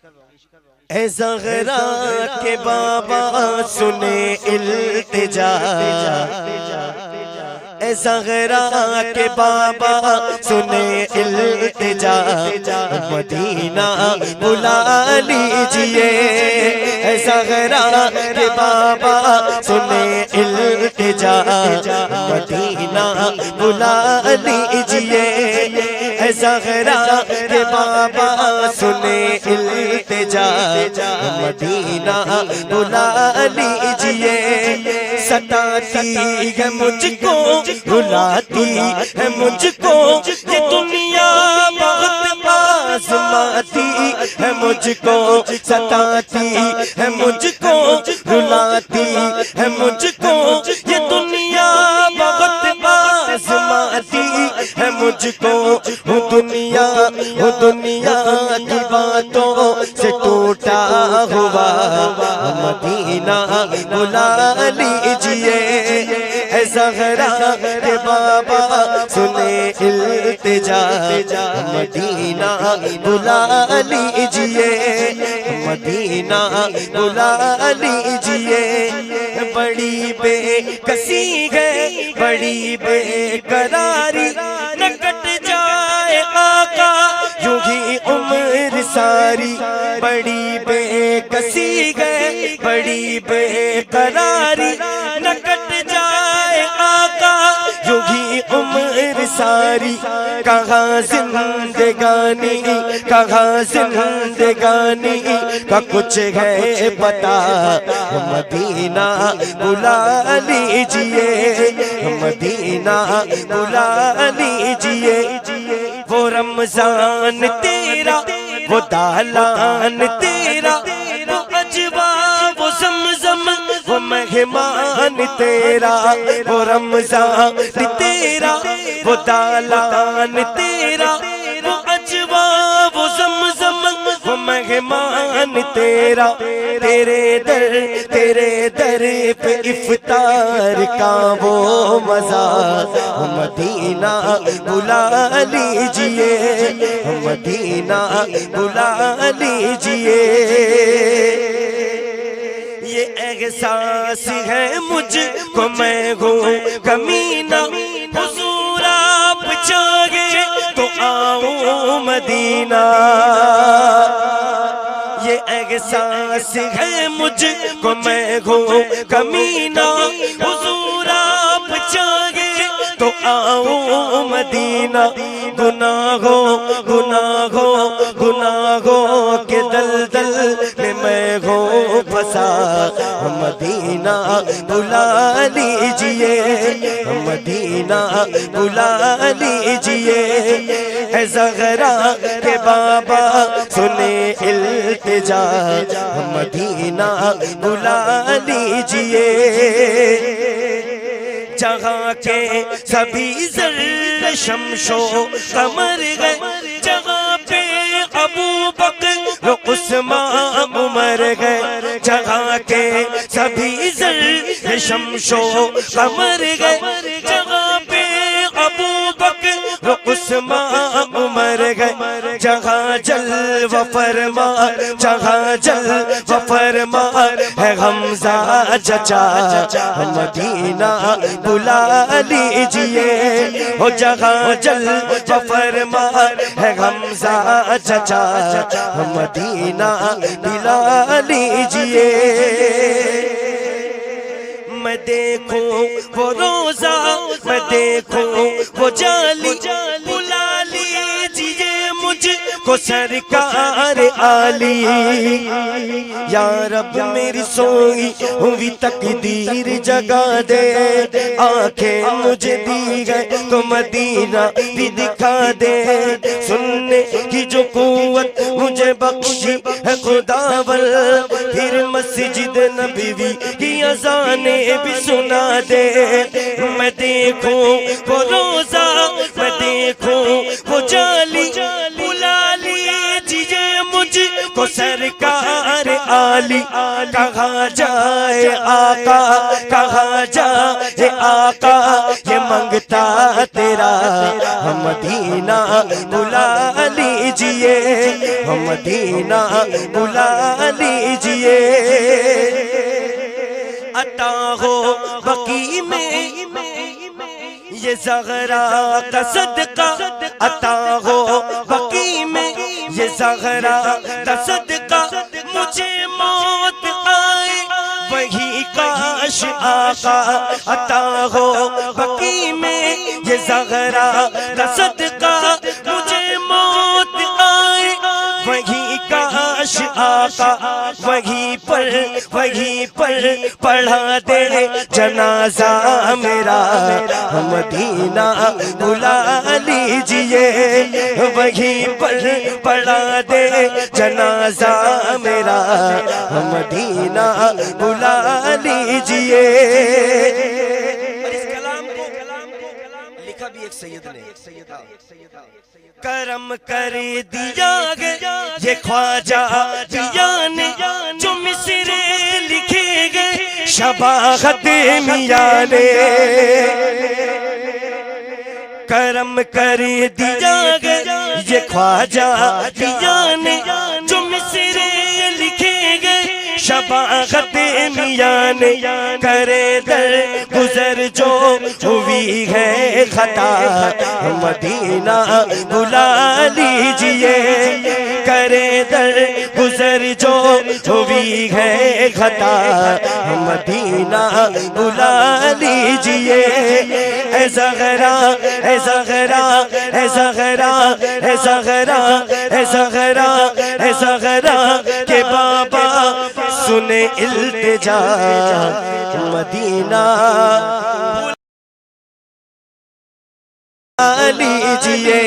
اے زغرا کے بابا سنے التجا، اے زغرا کے بابا سنے التجا، مدینہ بلا لیجئے۔ اے زغرا کے بابا سنے التجا، مدینہ بلا لیجئے۔ اے زغرا کے بابا سنے التجا، مدینہ بلا لیجئے۔ ستاتی ہے مجھ کو، رلاتی ہے مجھ کو، یہ دنیا بہت آزماتی ہے مجھ کو۔ ستاتی ہے مجھ کو، رلاتی ہے مجھ کو، یہ دنیا بہت آزماتی ہے مجھ کو۔ دنیا کی باتوں سے ٹوٹا ہوا مدینہ بلا لیجئے۔ اے زغرا کے بابا سنے التجا، مدینہ بلا لیجئے، مدینہ بلا لیجئے۔ بڑی بے کسی ہے، بڑی بے قراری، نہ کٹ جائے آقا یوں ہی عمر ساری۔ بڑی بے کسی ہے، بڑی بے قراری، نہ کٹ جائے آقا یوں ہی عمر ساری۔ کہاں زندگانی، کہاں زندگانی کا کچھ ہے پتا، مدینہ بلا لیجئے، مدینہ بلا لیجئے۔ وہ رمضان تیرا، وہ دالان تیرا، وہ عجبا وہ زمزم، وہ مہمان تیرا۔ وہ رمضان تیرا، وہ دالان تیرا، وہ عجبا وہ زمزم، وہ مہمان تیرا۔ تیرے در پہ افطار کا وہ مزہ، مدینہ بلا لیجئے، مدینہ بلا لیجئے۔ یہ احساس ہے مجھ کو میں ہوں کمینہ، حضور آپ چاہے تو آؤں مدینہ۔ یہ احساس ہے مجھ کو میں ہوں کمینہ، حضور آپ چاہے تو آؤں مدینہ۔ گناہوں کے دلدل میں ہوں پھنسا، مدینہ بلا لیجئے، مدینہ بلا لیجئے۔ اے زغرا کے بابا سنے التجا، مدینہ بلا لیجئے۔ جہاں کے سبھی ذرے شمس و قمر گئے، جہاں پہ ابو بکر عثمان عمر گئے، جہاں کے سبھی ذرے شمس و قمر گئے، جہاں پہ ابو بکر عثمان عمر گئے۔ جہاں جلوہ فرما، جہاں جلوہ فرما ہے حمزہ چچا، مدینہ بلا لیجئے۔ وہ جہاں جلوہ فرما ہے حمزہ چچا، مدینہ بلا لیجئے۔ میں دیکھوں وہ روزہ، میں دیکھوں وہ جالی، بلا لیجئے مجھ کو سرکار عالی۔ یا رب میری سوئی ہوئی تقدیر جگا دے، آنکھیں مجھے دی گئے تو مدینہ بھی دکھا دے۔ سننے کی جو قوت مجھے بخشی ہے خداور، پھر مسجد نبوی کی اذانیں بھی سنا دے۔ میں دیکھوں وہ روزہ، میں دیکھوں وہ جالی، بلا لیجئے مجھ کو سرکار عالی کہاں جائے آقا کہاں جائے آقا یہ منگتا تیرا ہم مدینہ بلا لیجئے ہم مدینہ بلا لیجئے عطا ہو بقی میں یہ زغرا کا صدقہ عطا ہو بقی میں یہ زغرا کا صدقہ مجھے موت آئے وہی کاش آقا عطا ہو بقی میں یہ زغرا کا صدقہ مجھے موت آئے وہی کاش آقا وہیں پر پڑھا دے جنازہ میرا مدینہ بلا لیجئے وہیں پر پڑھا دے جنازہ میرا مدینہ بلا لیجئے اس کلام کو لکھا بھی ایک سید نے کرم کر دیا گیا یہ خواجہ دیا نے جو مصرے لکھے گئے شباہت میاں نے کرم کر دیا گیا یہ خواجہ دیا نے جو مصرے لکھے گئے شباہت میاں نے کرے در گزر جو ہوئی ہے خطا مدینہ بلا لیجئے کرے در گزر جو ہوئی ہے خطا مدینہ بلا لیجئے اے زغرا اے زغرا اے زغرا اے زغرا اے زغرا اے زغرا کہ بابا سنے التجا مدینہ لیجئے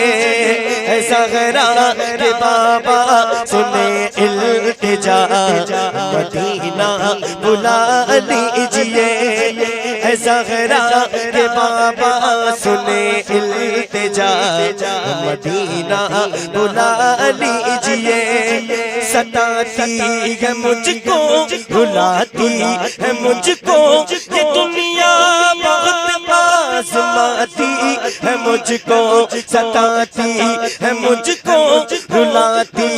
اے زغرا کہ بابا سنے التجا مدینہ بلا لیجئے اے زغرا کہ بابا سنے التجا مدینہ بلا لیجئے ستاتی ہے مجھ کو رلاتی ہے مجھ کو یہ دنیا بہت آزماتی ہے مجھ کو ستاتی ہے مجھ کو رلاتی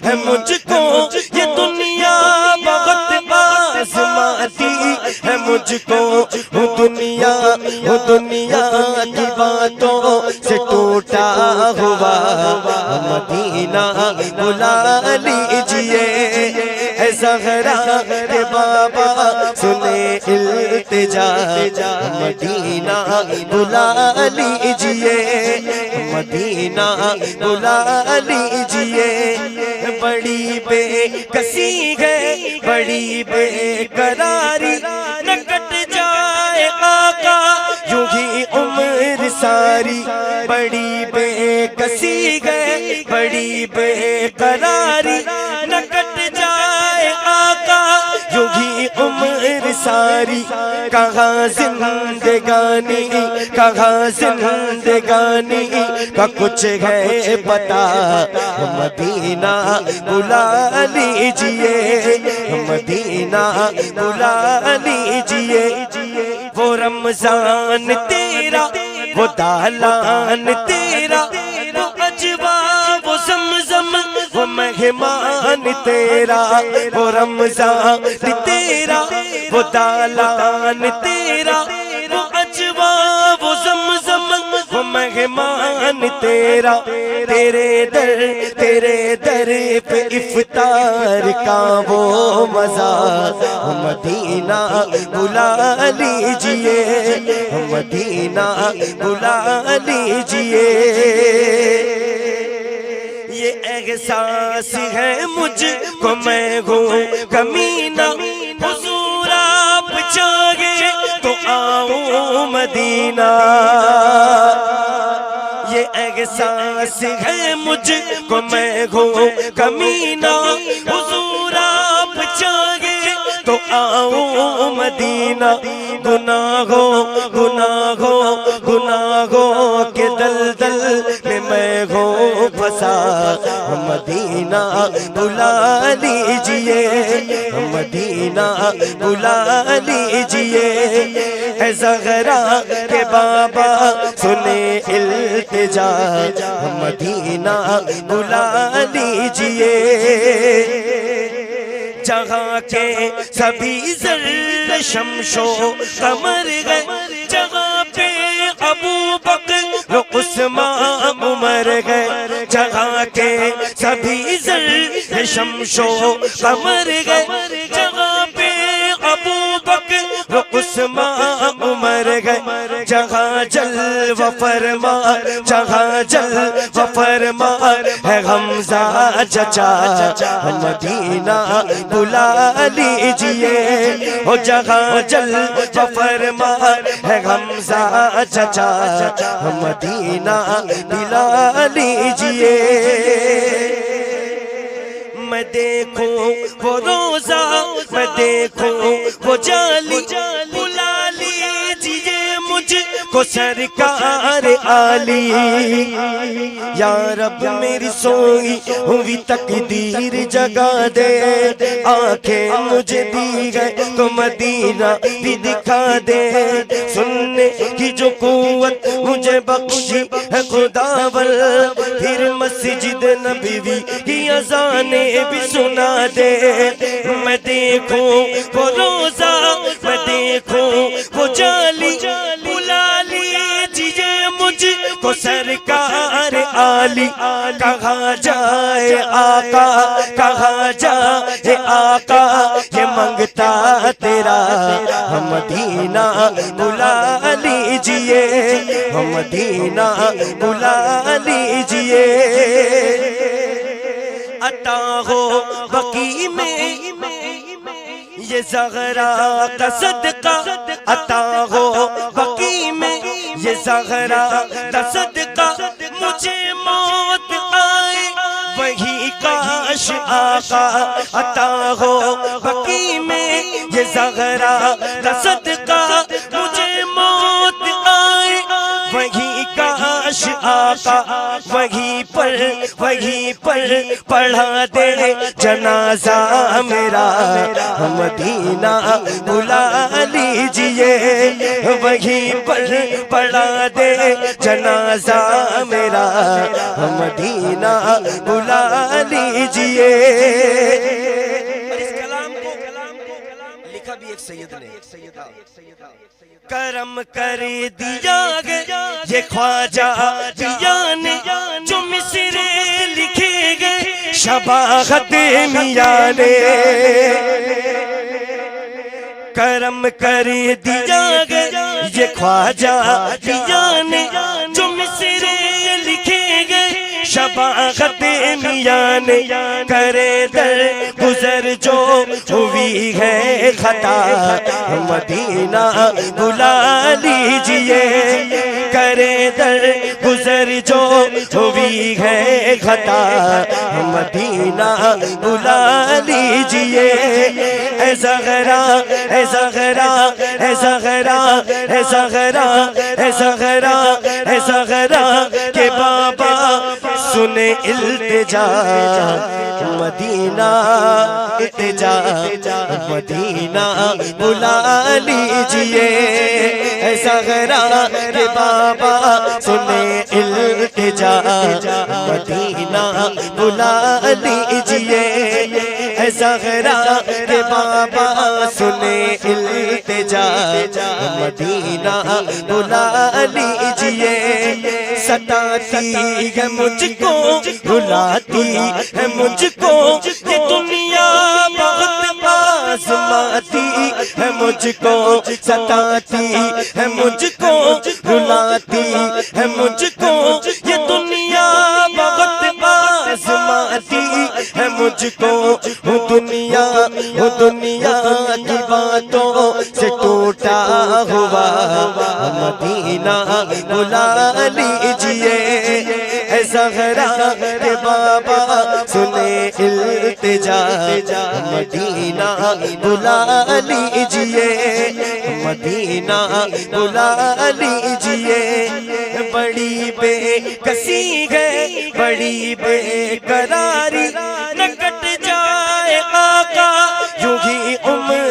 ہے مجھ کو یہ دنیا بہت آزماتی ہے مجھ کو دنیا کی باتوں سے ٹوٹا ہوا مدینہ بلا لیجئے اے زغرا کہ بابا سنے التجا مدینہ بلا لیجئے مدینہ بلا لیجئے بڑی بے کسی ہے بڑی بے قراری نہ کٹ جائے آقا یوں ہی عمر ساری بڑی بے کسی ہے بڑی بے قراری نہ کٹ جائے آقا یوں ہی عمر ساری کہاں زندگانی کا کچھ ہے پتا مدینہ بلا لیجئے مدینہ بلا لیجئے وہ رمضان تیرا وہ دالان تیرا وہ اجوا وہ زمزم وہ مہمان تیرا وہ رمضان تیرا وہ دالان تیرا وہ اجوا وہ زمزم وہ مہمان تیرا تیرے در پہ افطار کا وہ مزہ مدینہ بلا لیجئے مدینہ بلا لیجئے یہ احساس ہے مجھ کو میں ہوں کمینہ حضور آپ چاہے تو آؤں مدینہ یہ احساس ہے مجھ کو میں ہوں کمینہ حضور آپ چاہے تو آؤں مدینہ گناہوں کے دلدل میں ہوں پھنسا مدینہ بلا مدینہ بلا لیجئے، اے زغرا کے بابا سنیں التجا، مدینہ بلا لیجئے، جہاں کے سبھی ذرے شمس و قمر گئے، جہاں پہ ابو بکر عثمان عمر گئے، جہاں کے سبھی ذرے شمس و قمر گئے، جہاں پہ ابو بکر عثمان عمر گئے، جہاں جلوہ فرما، جہاں جلوہ فرما ہے حمزہ چچا، مدینہ بلا لیجئے، ہو جہاں جلوہ فرما ہے حمزہ چچا، مدینہ بلا لیجئے، میں دیکھوں وہ روزہ، میں دیکھوں وہ جالی، بلا لیجئے مجھ کو سرکار عالی، یا رب میری سوئی ہوئی تقدیر جگا دے، آنکھیں مجھے دی گئے تو مدینہ بھی دکھا دے، سننے کی جو قوت مجھے بخشی ہے خداور، پھر مسجد نبوی کی اذانیں بھی سنا دے، میں دیکھوں وہ روزہ، میں دیکھوں وہ جالی، بلا لیجئے مجھ کو سرکار عالی، کہاں جائے آقا، کہاں جائے آقا، یہ منگتا تیرا، مدینہ بلا لیجئے، مدینہ بلا لیجئے، عطا ہو بقی میں یہ زغرا کا صدقہ، عطا ہو بقی میں یہ زغرا کا صدقہ، مجھے موت آئے وہی کاش آقا، عطا ہو بقی میں یہ زغرا کا صدقہ، مجھے موت آئے وہی کاش آقا، وہیں پر پڑھا دے جنازہ میرا، مدینہ بلا لیجئے، وہیں پر پڑھا دے جنازہ میرا، مدینہ بلا لیجئے، اس کلام کو لکھا بھی ایک سید نے، کرم کر دیا گے یہ خواجہ دیا نے، جو مصرے لکھے گئے شباغت میاں نے، کرم کر دیا گے یہ خواجہ دیا نے، جو مصرے لکھے گئے شباغت میاں نے، کرے در گزر جو ہوئی ہے خطا، مدینہ بلا لیجئے، کرے در گزر جو ہوئی ہے خطا، مدینہ بلا لیجئے، اے زغرا اے زغرا اے زغرا اے زغرا اے زغرا اے زغرا کے بابا سنے التجا، مدینہ التجا، مدینہ بلا لیجئے، اے زغرا کے بابا سنے التجا، مدینہ بلا لیجئے، اے زغرا کے بابا سنے التجا، مدینہ بلا لیجئے، ستاتی ہے مجھ کو رلاتی ہے مجھ کو یہ دنیا بہت آزماتی ہے مجھ کو، ستاتی ہے مجھ کو رلاتی ہے مجھ کو یہ دنیا بہت آزماتی ہے مجھ کو، دنیا کی باتوں سے ٹوٹا ہوا، مدینہ بلا لیجئے، اے زغرا کے بابا سنے التجا، مدینہ بلا لیجئے، مدینہ بلا لیجئے، بڑی بے کسی ہے بڑی بے قراری، نہ کٹ جائے آقا یوں ہی عمر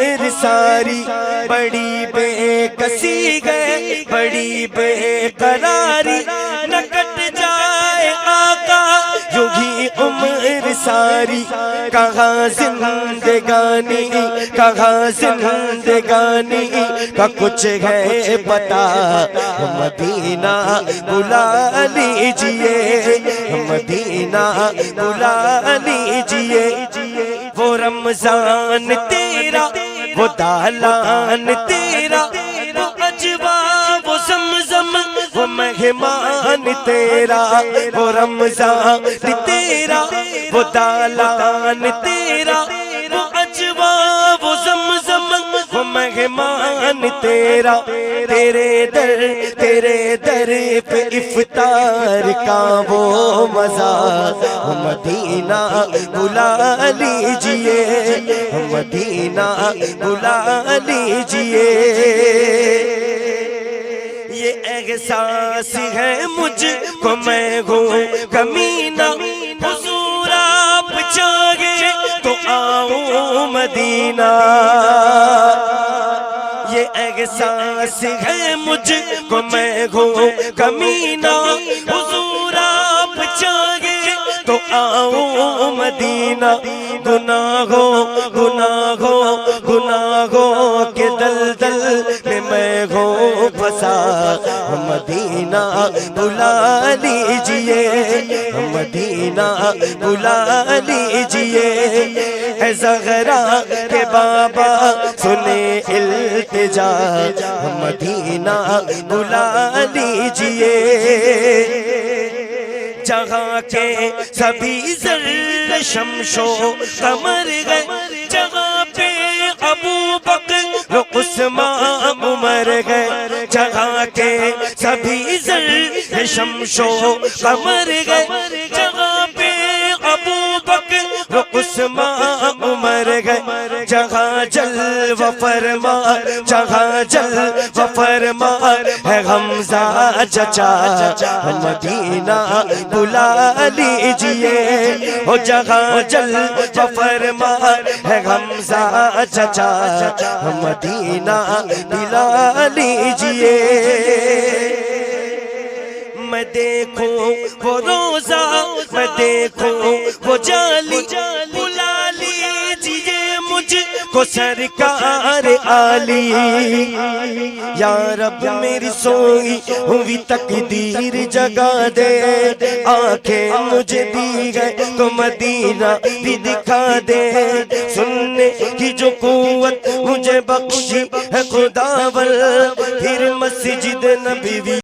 ساری کہاں زندگانی کہاں زندگانی کا کچھ ہے پتا مدینہ بلا لیجئے مدینہ بلا لیجئے وہ رمضان تیرا وہ دالان تیرا وہ عجبہ وہ زمزم وہ مہمان تیرا وہ رمضان تیرا وہ دالان تیرا وہ عجبہ وہ زمزم وہ مہمان تیرا تیرے در پہ افطار کا وہ مزہ مدینہ بلا لیجئے مدینہ بلا لیجئے یہ احساس ہے مجھ کو میں ہوں کمینہ حضور آپ چاہے تو آؤں مدینہ یہ احساس ہے مجھ کو میں ہوں کمینہ حضور آپ چاہے تو آؤں مدینہ گناہوں کے دلدل میں ہوں پھنسا مدینہ بلا لیجئے مدینہ بلا لیجئے اے زغرا کے بابا سنے التجا مدینہ بلا لیجئے جہاں کے سبھی ذرے شمس و قمر گئے جہاں پہ ابو بکر عثمان عمر گئے جہاں کے سبھی ذرے شمس و قمر گئے جہاں پہ ابو بکر عثمان عمر گئے جہاں جلوہ فرما جہاں جلوہ فرما ہے حمزہ چچا مدینہ بلا لیجئے وہ جہاں جلوہ فرما ہے حمزہ چچا مدینہ بلا لیجئے میں دیکھوں وہ روزہ میں دیکھوں وہ جالی بلا لیجئے مجھ کو سرکار عالی یا رب میری سوئی ہوئی تقدیر جگا دے آنکھیں مجھے دی گئے تو مدینہ بھی دکھا دے سننے کی جو قوت مجھے بخشی ہے خداوند پھر مسجد نبوی